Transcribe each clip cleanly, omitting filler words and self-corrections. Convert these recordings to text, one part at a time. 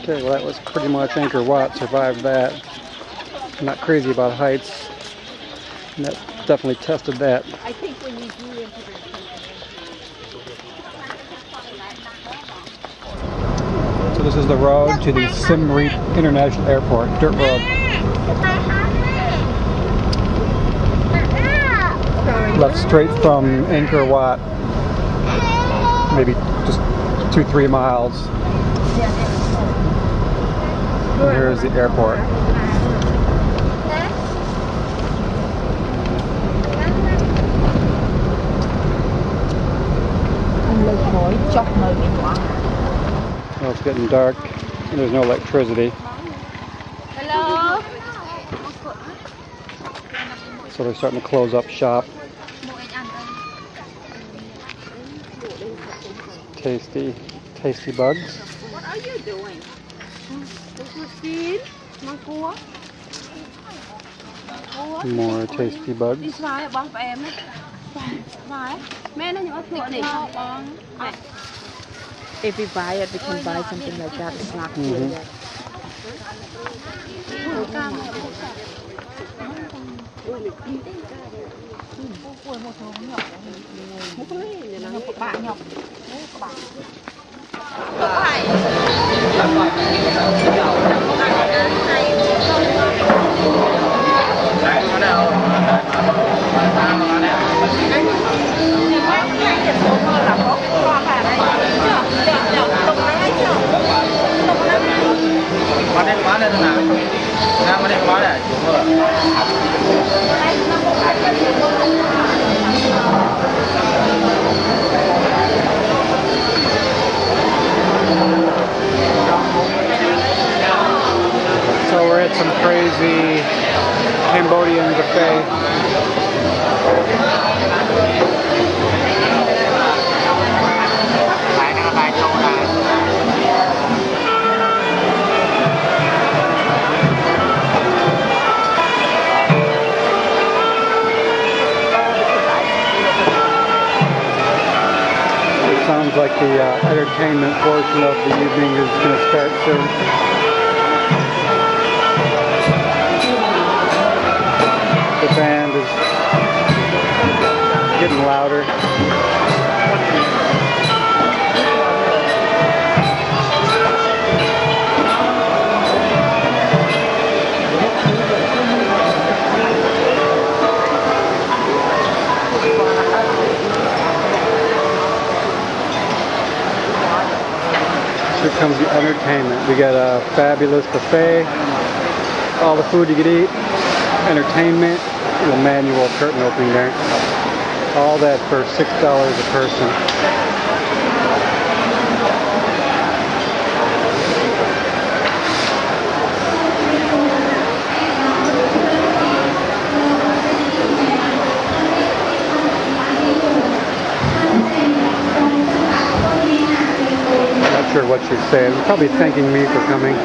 Okay, well that was pretty much Angkor Wat. Survived that. I'm not crazy about heights. And that definitely tested that. I think when you do it, so this is the road to the Siem Reap International Airport, dirt road. Left straight from Angkor Wat, maybe just 2-3 miles. And here's the airport. Well, it's getting dark and there's no electricity. Hello. So they're starting to close up shop. Tasty, tasty bugs. What are you doing? More tasty bugs. If we buy it, we can buy something like that. It's not here yet. So we're at some crazy Cambodian buffet. It sounds like the entertainment portion of the evening is going to start soon. The band is getting louder. Here comes the entertainment. We got a fabulous buffet, all the food you could eat, entertainment, the manual curtain opening there. All that for $6 a person. Not sure what she's saying. Probably thanking me for coming.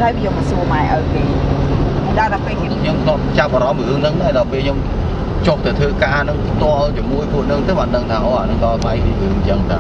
ហើយវាយកមកសួរម៉ែឲ្យគេដល់ដល់ពេលគេខ្ញុំក៏ចាប់អារម្មណ៍រឿងហ្នឹងដែរដល់ពេលខ្ញុំចុះទៅធ្វើការហ្នឹងផ្ទាល់ជាមួយពួកហ្នឹងទៅបានដឹងថាអូអាហ្នឹងក៏វាយរឿងអញ្ចឹងតា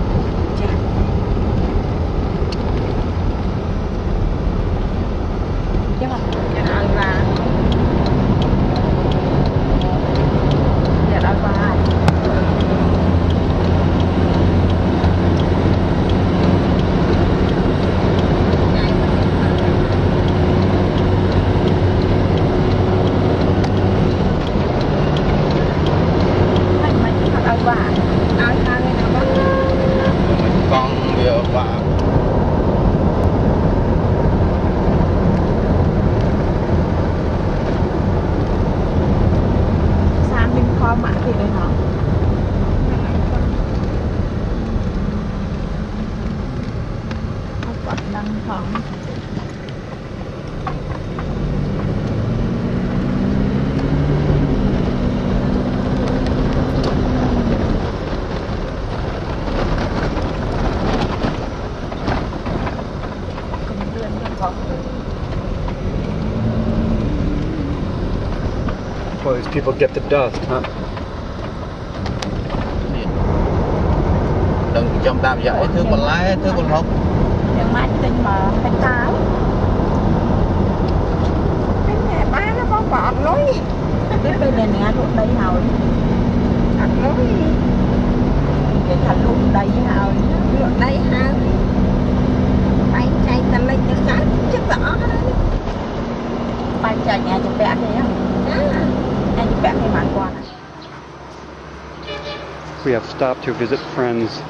Well, these people get the dust, huh? Đừng trong tam giải thứ còn lái thứ còn không. Nhưng mà tin mà phải táo. Cái nhà ba nó có bọt lối. Cái bên này nè lúc đây hồi. Thật lối. Cái thành lúc đây hồi. Lúc đây hồi. Bay chạy tầm lên tự sáng chắc rõ. Bay chạy nhà chụp bẹt đi á. Nhà chụp bẹt thì mặn qua nè. We have stopped to visit friends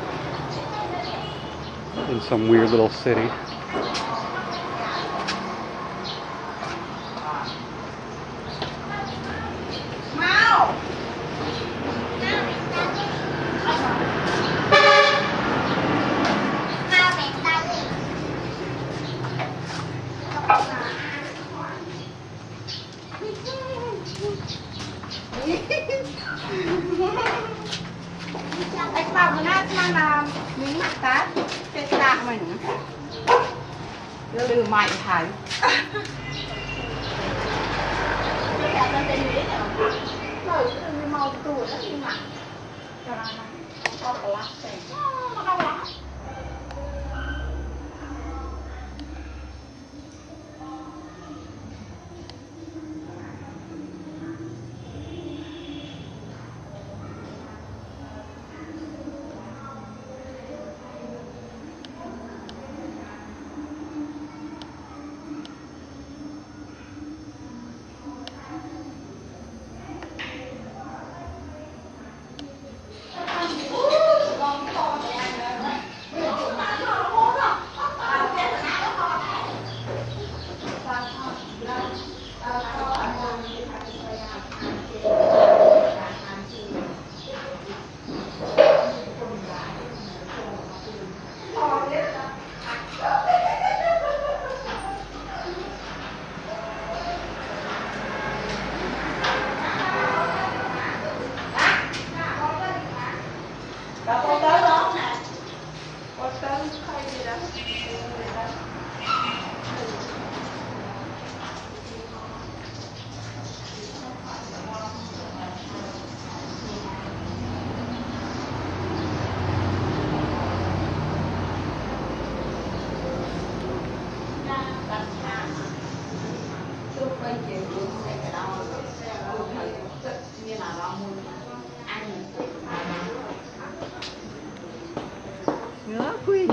in some weird little city. Lưu mạnh thầy.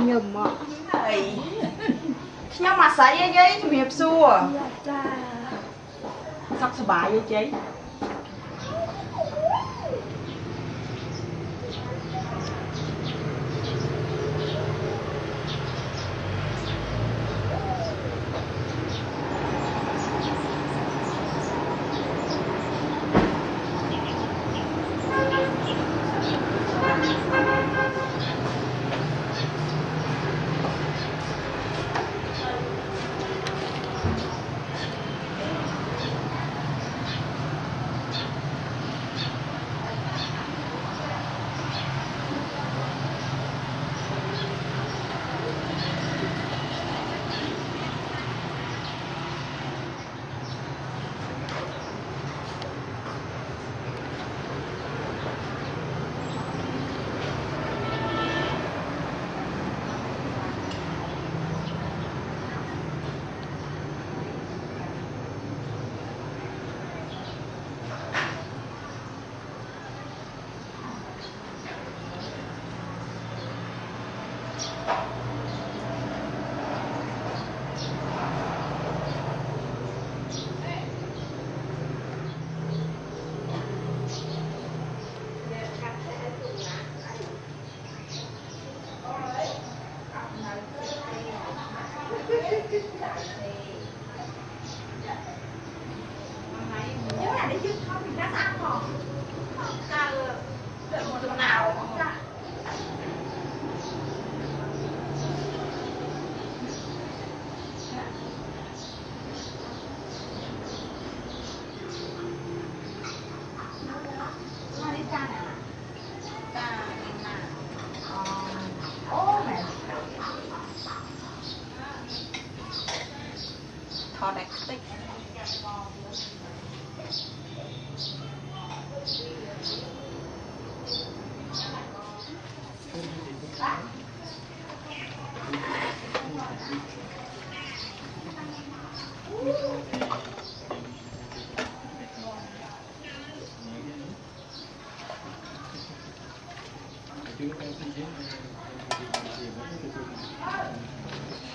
Nhầm ạ. Nhưng mà sấy ấy giấy thì hiệp xua. Sắp sửa bài với chị.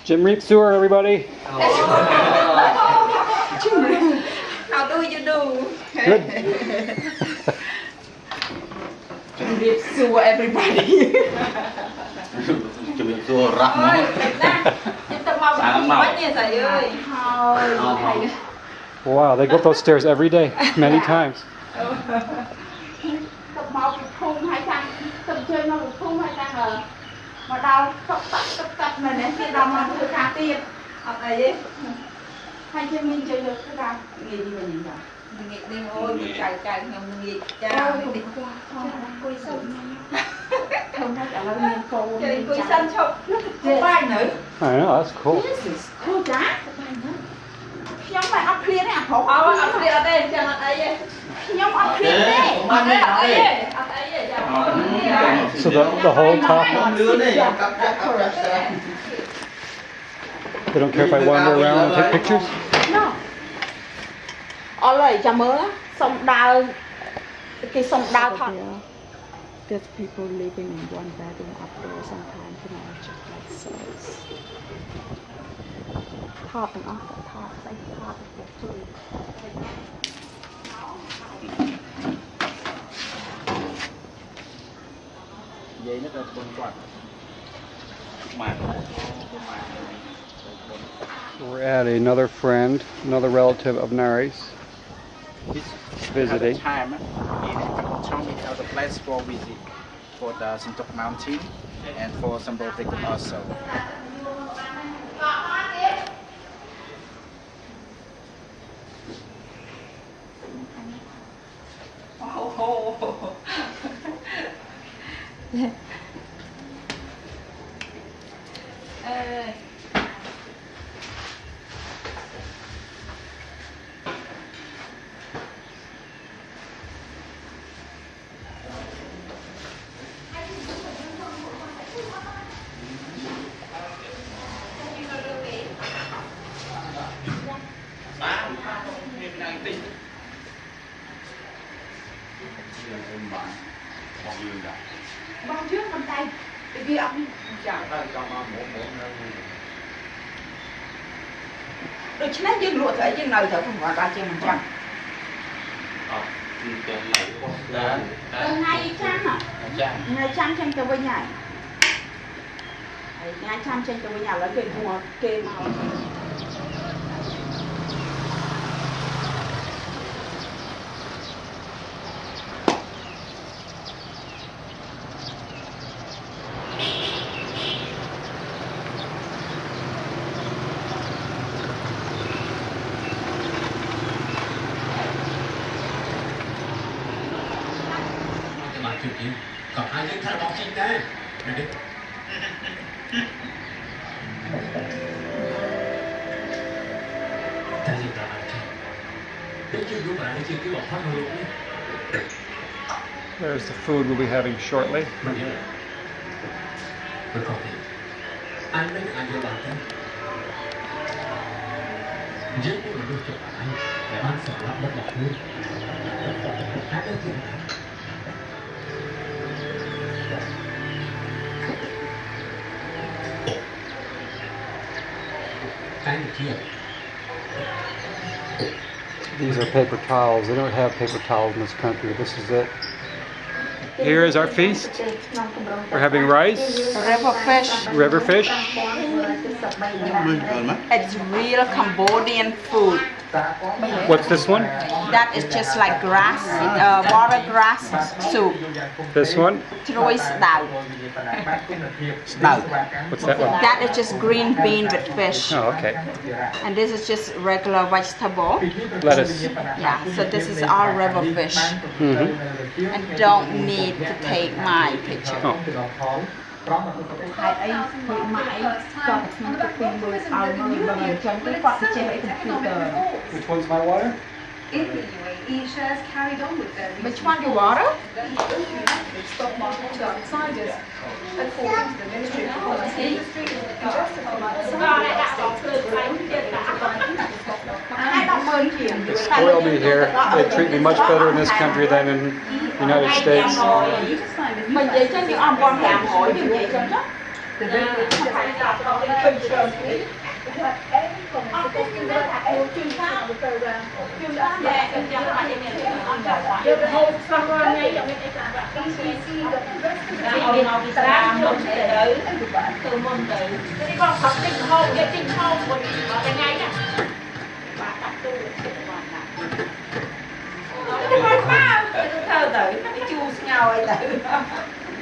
Jim Reap Sewer, everybody. How do you do? Good. Jim Reap Sewer, everybody. Chuẩn bị xua rắc nó. Sáng nào. Wow, they go up those stairs every day, many times. Mà đau cặp này nè, khi đau mà tôi khá tiền. Học này đi. Hay chơi mình chơi được cái nào? Nghề gì mà nhìn nào? Nghề đi ôi, mình cài ngầm nghề cha. Đi qua, quay sân. Không thấy cả là mình cô. Chơi quay sân chụp. Chụp bài nữa. I know, that's cool. This is cool, Jack. Nhóm phải up clear này à? Không, up clear ở đây, chẳng là đây. Nhóm up clear đây. Ở đây, ở đây. Ở đây, So the whole top, they don't care if I wander around and take pictures? No. Ở đây chả mơ á, sông đào, cái sông đào thật. There's people living in one bedroom up there sometimes, just like so. Top and off the top, like top of the tree. Vậy nó bông quạt. Màn. We're at another friend, another relative of Nari's, visiting. Time, he showed me the place for visit for the Sintok Mountain and for Sambotik also. Bông trước cầm tay, để ghi ông. Được chứ nét dương lụa thấy dương nơi thở không gọi ra trên mình chăng. Ngày chăng à? Ngày chăng trên tờ với nhảy. Ngày chăng trên tờ với nhảy là cái mùa kê màu. Còn ai đến thay bóng trên đây? Này đi. Ta gì ta làm chứ? Đến chưa đủ bạn chưa cứ bỏ phát luôn đi. There's the food we'll be having shortly. Mình nhớ. Mình còn gì? Anh mấy anh cho bạn thế. Rất là được cho bạn để bạn sợ lắm bất lạc luôn. Hãy đến chuyện These are paper towels. They don't have paper towels in this country. This is it. Here is our feast. We're having rice, River fish. river fish. It's real Cambodian food. What's this one? That is just like grass, water grass soup. This one? Trôi đào. What's that one? That is just green bean with fish. Oh, okay. And this is just regular vegetable. Lettuce. Yeah, so this is our river fish. Mm-hmm. And don't need to take my picture. Oh. Hai ấy hội mãi cho mình cái phim đôi ao người bằng chân cái quạt cái chế ấy computer. Which one's my water? In the UAE, shares carried on with their Which one you water? stock market to outsiders. According to the Ministry of Commerce Industry, investor firms spoil me here. They treat me much better in this country than in the United States. Mình vậy chứ những ông con làm hỏi như vậy cho chắc.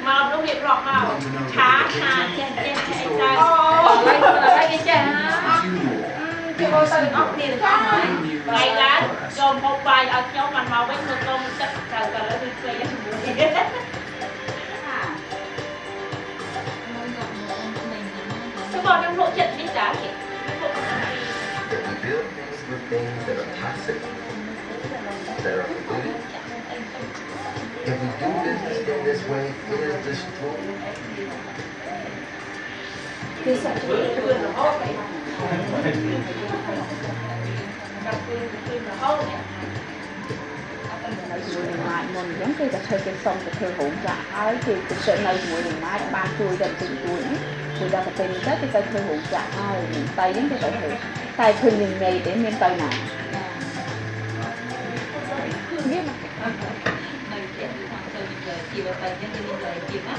Mà nó bị rọt màu khá khá trên tay lấy cái chân thì tôi tự ốc đi được không ngày lá cho một bài ở chỗ mình màu với người con chắc cần cần lấy đi chơi chứ còn trong lộ trận đi trả kìa If we do business in this way, it is destroyed. Mình giống cây cà phê cây sông cà phê hỗn dạ ấy thì cũng sẽ nơi mỗi miền Nam ba chuối gần từng chuối thì ra cà phê mình cái cà phê hỗn dạ ai miền Tây những cái cà phê Tây thường miền này đến miền Tây nào biết mà chiều Tây những cái miền Tây chiều á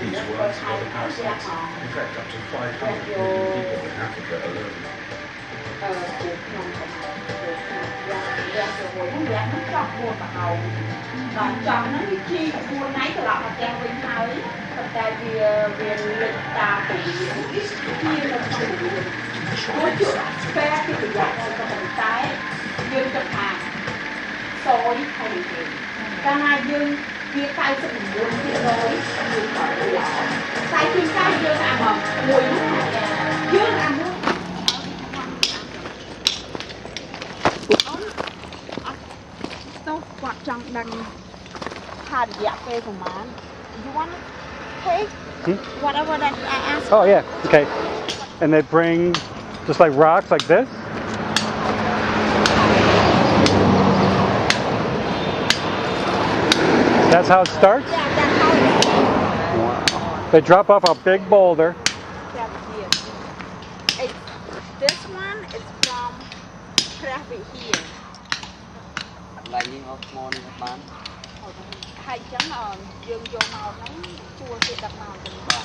These words are the parasites infect up to 500 million people in Africa alone. Còn chồng nó đi chi mua nấy từ lọ mặt trang bên hai thật ra về lịch ta tụ chia là có chuyện phe thì bây giờ có một cái dương cho hàng xôi hay gì cái này dương chia tay sự buồn chia rồi dương khỏi lọ tay chia tay dương ăn mà mùi dương ăn luôn đâu quạt trong đang had the apple for man. You want to take whatever that I asked? Oh yeah, okay. And they bring just like rocks like this. That's how it starts? Yeah, that's how it is. Wow. They drop off a big boulder. Yeah, it's, this one is from Krabi here. Lining of morning of man. Hai chấm dương vô màu nắng chua thì đặt màu từng bọt.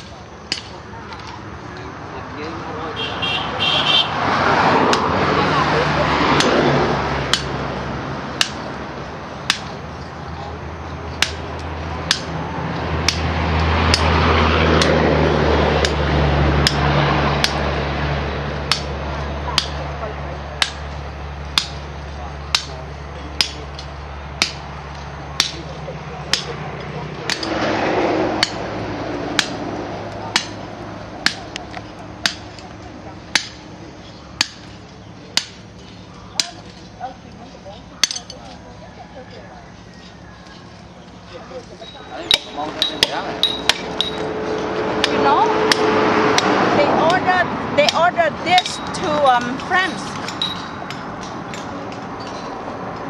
You know, they ordered this to France.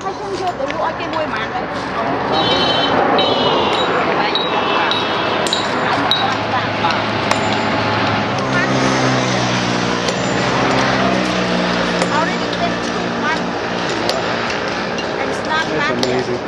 Hai chân vô từ lụa cái môi màn đấy. Already been 2 months. And it's not That's bad yet. amazing.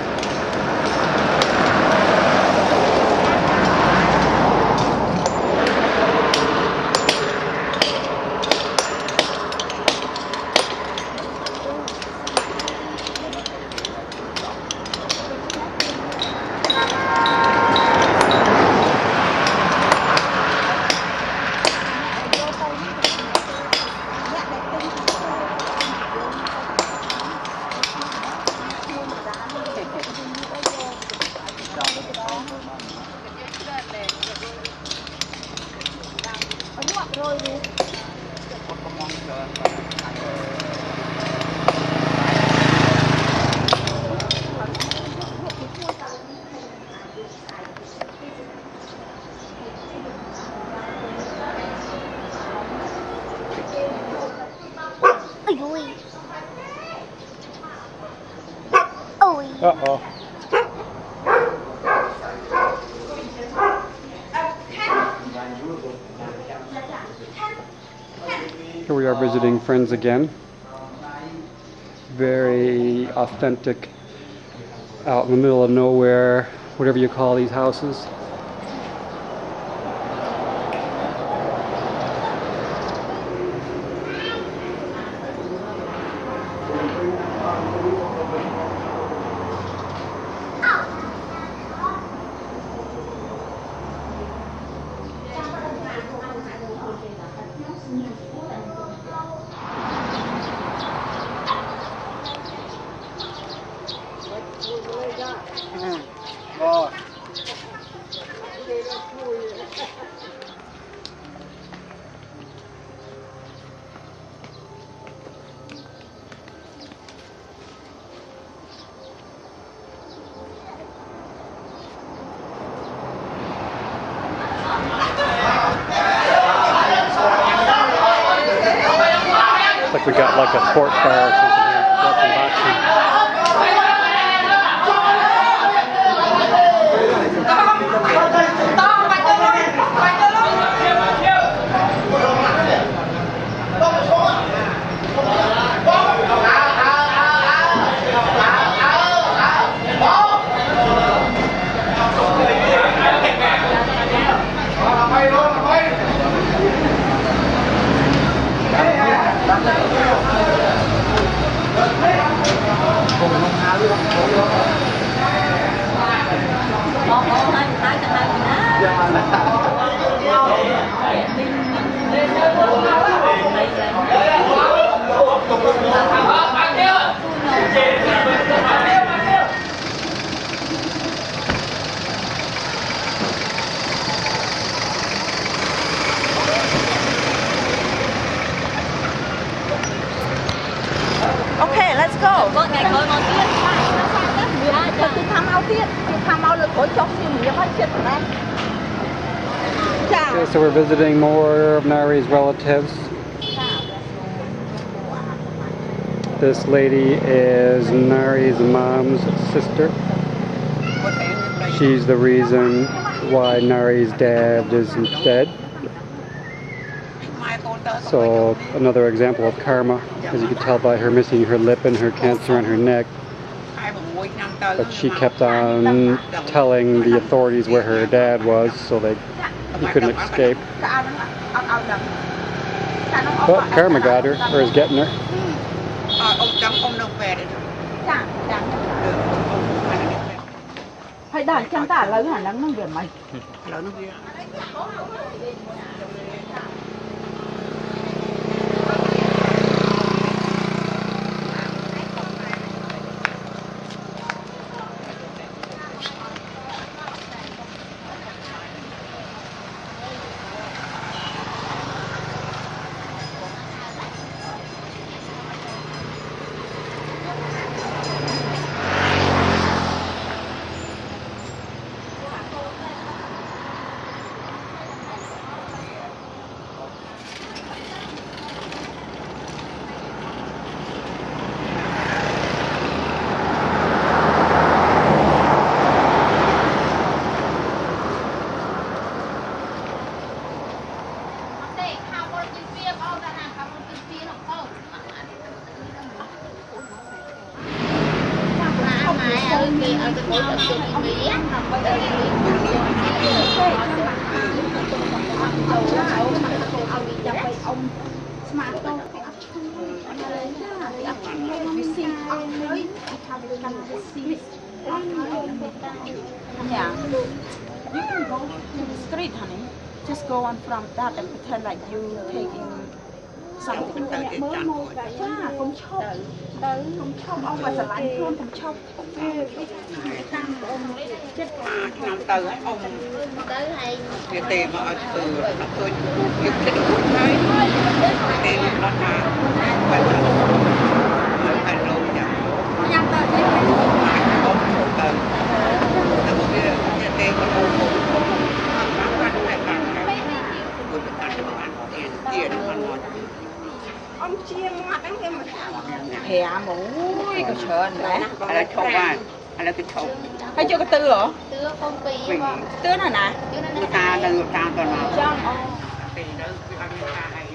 Uh-oh. Here we are visiting friends again. Very authentic, out in the middle of nowhere, whatever you call these houses. Looks like we got like a sports bar or something here. Watching boxing. Okay, let's go. Okay, so we're visiting more of Nari's relatives. This lady is Nari's mom's sister. She's the reason why Nari's dad isn't dead. So another example of karma, as you can tell by her missing her lip and her cancer on her neck. But she kept on telling the authorities where her dad was, so he couldn't escape. But karma got her, or is getting her. Hãy đợi chân tả lớn hẳn lắm nâng điểm mày. Yeah. You can go to the street, honey. Just go on from that and pretend like you taking something. Yeah, không chọc. Không chọc. Ông và lại luôn không chọc. Năm từ ấy ông việc tìm ở từ nó tôi giúp cho được đấy tìm nó mà phải luôn nhỉ năm từ đấy ông từ nó một cái tìm nó cũng bán phải bán cái tiền nó ngon ông chia ngọt anh em mà thè mũi cái sờn đấy là chậu à là cái chậu hay chưa cái tư hả Tưa không kỳ mình tư là nè người ta là người ta toàn là trong thì nó ăn người ta hay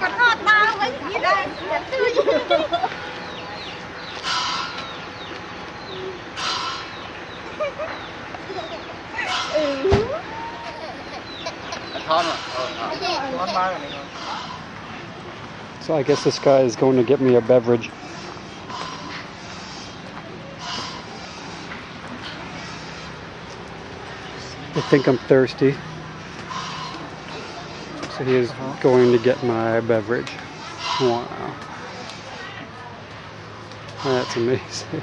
con ngọt bao với gì đây So I guess this guy is going to get me a beverage. I think I'm thirsty. So he is going to get my beverage. Wow. That's amazing.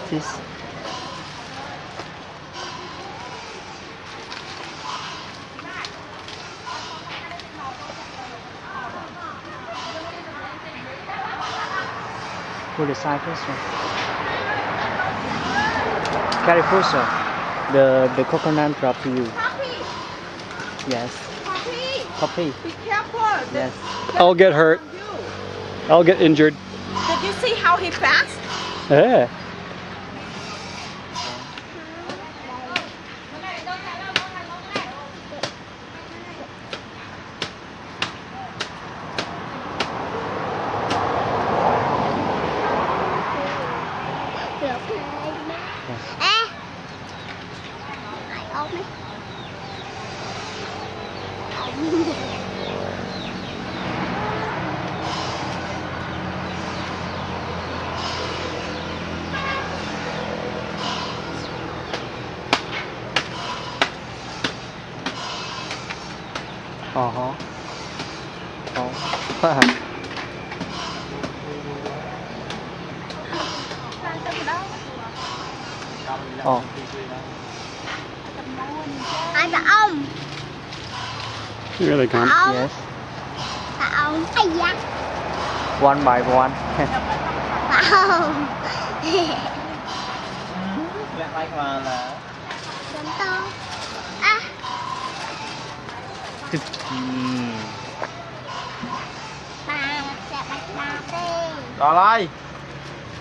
This. Pull the side first one. Carry first one. The coconut drop to you. Coffee. Yes. Coffee. Coffee. Be careful. Yes. I'll get hurt. I'll get injured. Did you see how he passed? Yeah. Oh. Oh. Ai bà ông? Here they come. Yes. Bà ông. Ây da. One by one. Bà ông. Chúng tôi. À. Bà sẽ bạch bà đi. Đó lại.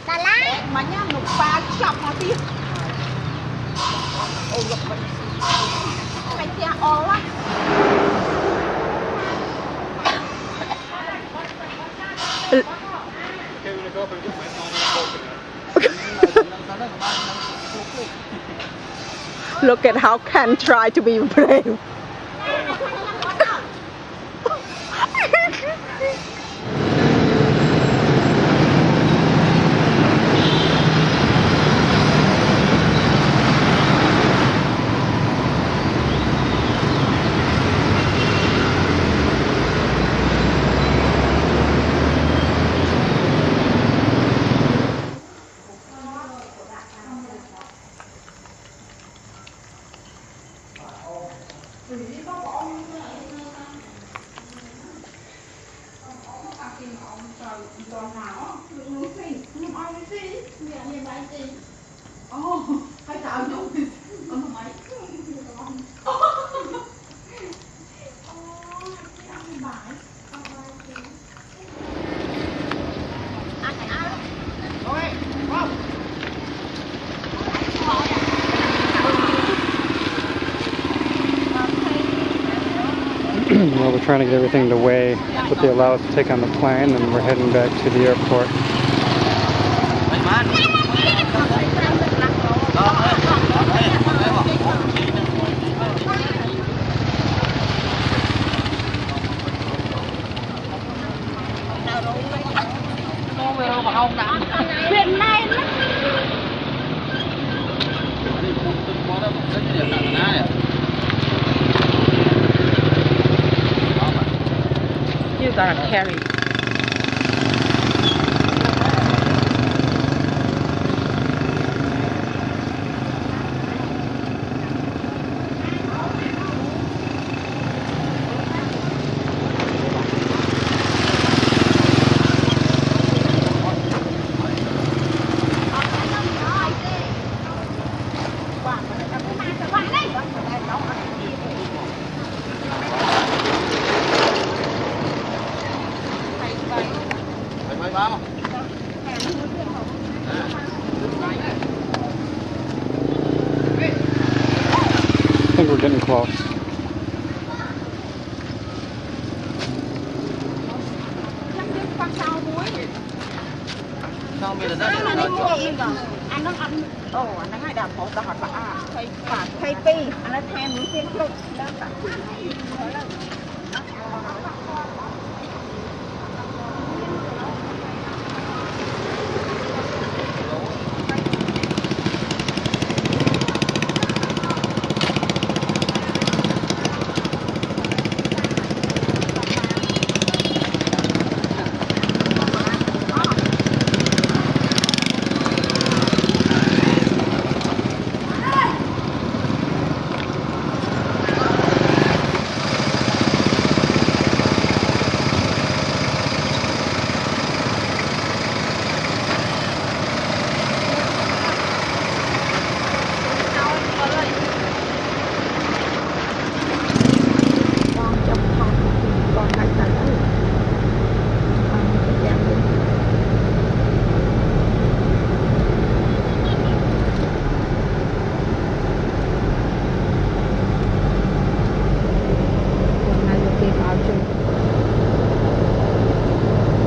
Bà lá. Mà nhá, nụ ba chọc mà biết. Ôi dọc mình. Mày kia ồ á. Look at how Ken try to be brave. Well, we're trying to get everything to weigh what they allow us to take on the plane, and we're heading back to the airport. You gotta carry. I think we're getting close.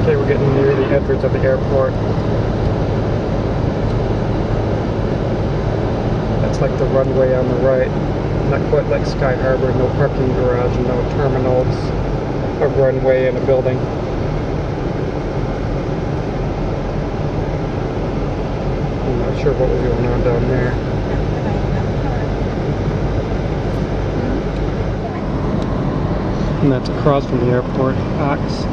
Okay, we're getting near the entrance of the airport. That's like the runway on the right. Not quite like Sky Harbor, no parking garage, no terminals, a runway and a building. I'm not sure what was going on down there. And that's across from the airport, Ox.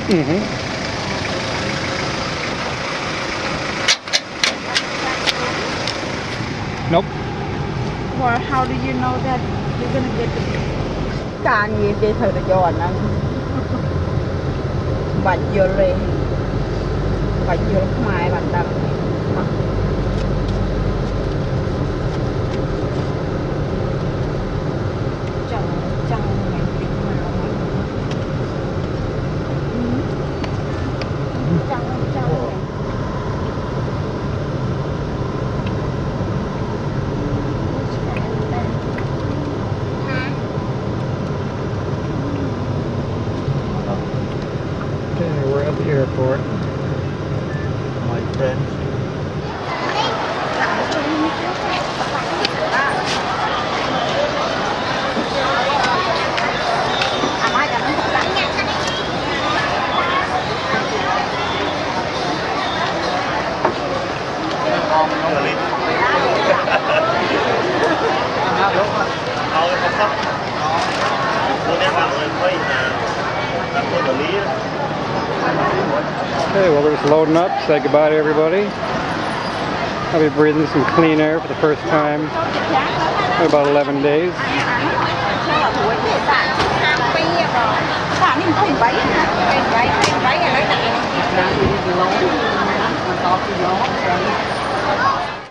Mm-hmm. Nope. Well, how do you know that you're gonna get the car như cái thời đó giòn nó bạch vô lên bạch vô mai bạch đập airport. My friend. Okay, well we're just loading up. Say goodbye to everybody. I'll be breathing some clean air for the first time in about 11 days. Hãy subscribe cho kênh Ghiền Mì Gõ để không bỏ lỡ những video hấp dẫn.